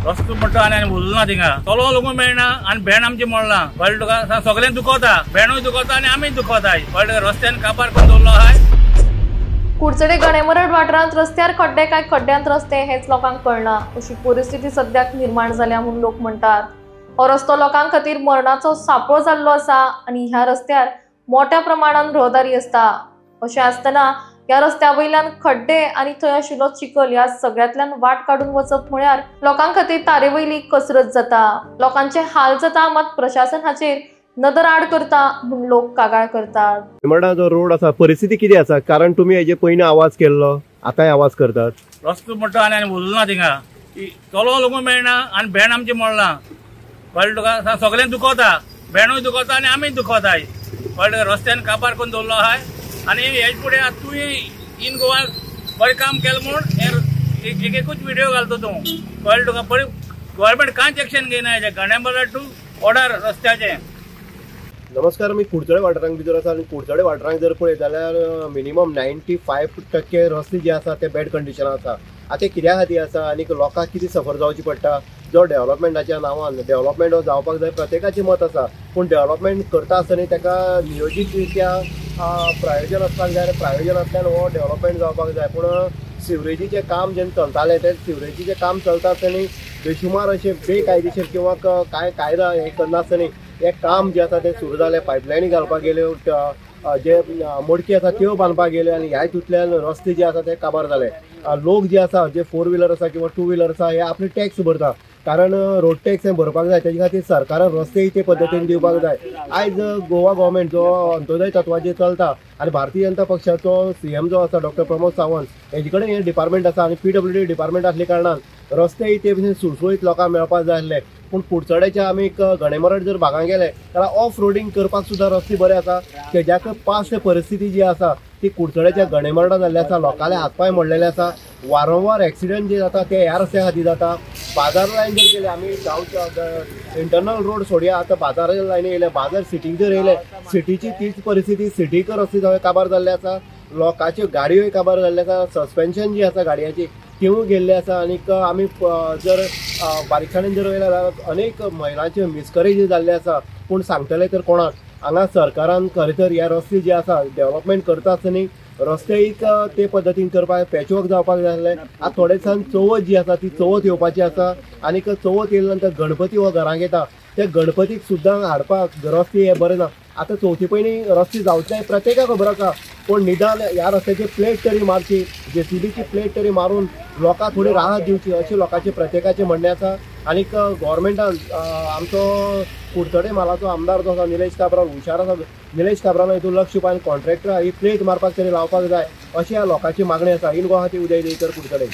रस्तो म्हणटा आनी उरना थिंगा चलो लोक मेळना आनी भेण आमची मोडला कळ्ळें तुका सगळें दुखता भेणूय दुखता आनी आमी दुखताय कळ्ळें रस्त्यान काबार करून दवरलो आहाय। कुडचडे गणेमरड वाठारांत रस्त्यार खड्डे काय खड्ड्यांत रस्ते हेच लोकांक कळना अशी परिस्थिती सद्याक निर्माण जाल्या म्हणून लोक म्हणतात। हो रस्तो लोकांक खातीर मरणाचो सापळो जाल्लो आसा आनी ह्या रस्त्यार मोठ्या प्रमाणात रहदारी असता। अशें आसतना ह्या रस्त्या वयल्यान खड्डे आनी थंय आशिल्लो चिखल ह्या सगळ्यांतल्यान वाट काडून वचप म्हळ्यार लोकांक खातीर तारेवयली कसरत जाता। लोकांचे हाल जाता मात प्रशासन हाचेर नदर आड करता म्हूण लोक कागाळ करतात। म्हणटा जो रोड आसा परिस्थिती कितें आसा कारण तुमी हेजे पयलीं आवाज केल्लो आतांय आवाज करतात। रस्तो म्हणटा आनी उरना थिंगा चलो लोक मेळना आनी भेण आमची मोडला कळ्ळें तुका सगळें दुखता भेणूय दुखता आनी आमी दुखताय कळ्ळें रस्त्यान काबार करून दवरलो आहाय। आनी हेज फुडें तुवें इन गोवा बरें काम केलें म्हूण एकूच व्हिडिओ घालता तूं कळ्ळें तुका बरें गोव्हर्मेंट कांयच एक्शन घेयना हेजें गणेमरड टू ऑर्डर रस्त्याचें। नमस्कार, मी कुडचडे वाठारांत भितर आसा आनी कुडचडे वाठारांत जर पळयत जाल्यार मिनिमम 95% रस्ते जे आसा ते बॅड कंडिशनांत आसा। आतां कित्या खातीर आसा आनी लोकांक कितें सफर जावची पडटा जो डेव्हलपमेंटाच्या नांवान डेव्हलपमेंट हो जावपाक जाय प्रत्येकाचें मत आसा पूण डेव्हलपमेंट करता आसतना ताका नियोजीत रित्या प्रायोजन आसपाक जाय। प्रायोजन आसल्यार हो डेव्हलपमेंट जावपाक जाय पूण सिवरेजीचें काम जेन्ना चलतालें तें सिवरेजीचें काम चलता आसतना बेशुमार अशें बेकायदेशीर किंवा कांय कायदा हें करनासतना हें काम जें आसा तें सुरू जालें। पायपलायनी घालपाक गेल्यो जे मोडकी आसा त्यो बांदपाक गेल्यो आनी ह्या हितूंतल्यान रस्ते जे आसा ते काबार जाले। लोक जे आसा जे 4 व्हिलर आसा किंवा 2 व्हिलर आसा हे आपले टॅक्स भरता कारण रोड टॅक्स हे भरपाक जाय तेजे खातीर सरकारान रस्ते ते पद्दतीन दिवपाक जाय। आयज गोवा गव्हर्मेंट जो अंत्योदय तत्वाचेर चलता आनी भारतीय जनता पक्षाचो सीएम जो आसा डॉक्टर प्रमोद सावंत हेजे कडेन हे डिपार्टमेंट आसा आनी PWD डिपार्टमेंट आसल्या कारणान रस्ते ते भशेन सुळसुळीत लोकांक मेळपाक जाय आसले पूण कुडचड्याच्या आमी गणेमरड जर भागांत गेले जाल्यार ऑफ रोडिंग करपाक सुद्दां रस्ते बरे आसा। तेज्याक पास परिस्थिती जी आसा ती कुडचड्याच्या गणेमरडां जाल्ली आसा। लोकांले हातपाय मोडलेले आसा। वारंवार एक्सिडेंट जे जाता ते ह्या रस्त्या खातीर जाता। बाजार लायन जर गेले आमी गांवच्या इंटरनल रोड सोडया आतां बाजार लायनी येयले बाजार सिटीक जर येयले सिटीची तीच परिस्थिती सिटीक रस्ते सगळे काबार जाल्ले आसा। लोकांच्यो गाडयोय काबार जाल्ले आसा। सस्पेन्शन जी आसा गाडयांची तिवूय गेल्ले आसा आनीक आमी जर बारीकसाणेन जर वयले जाल्यार अनेक महिलांचे मिसकरेज जाल्ले आसा पूण सांगतले तर कोणाक हांगा सरकारान खरें तर ह्या रस्ते जे आसा डेव्हलपमेंट करता आसतना रस्ते ते पद्दतीन करपाक पॅचवर्क जावपाक जाय आसलें। आतां थोडे दिसान चवथ जी आसा ती चवथ येवपाची आसा आनीक चवथ येयले नंतर गणपती हो घरांक येता ते गणपतीक सुद्दां हाडपाक रस्ते हे बरे ना। आतां चवथी पयलीं रस्ते जावचे प्रत्येकाक खबर आसा पूण निदान ह्या रस्त्याची प्लेट तरी मारची JCBची प्लेट तरी मारून लोकांक थोडी राहत दिवची अशें लोकांचे प्रत्येकाचें म्हणणें आसा। आनीक गव्हर्मेंटान आमचो कुडचडे म्हालाचो आमदार जो आसा निलेश काब्राल हुशार आसा निलेश काब्रालान हितून लक्ष दिवपाक आनी कॉन्ट्रॅक्टराक ही प्लेट मारपाक तरी लावपाक जाय अशी ह्या लोकांची मागणी आसा। इन गोवा खातीर उदय देयकर कुडचडे।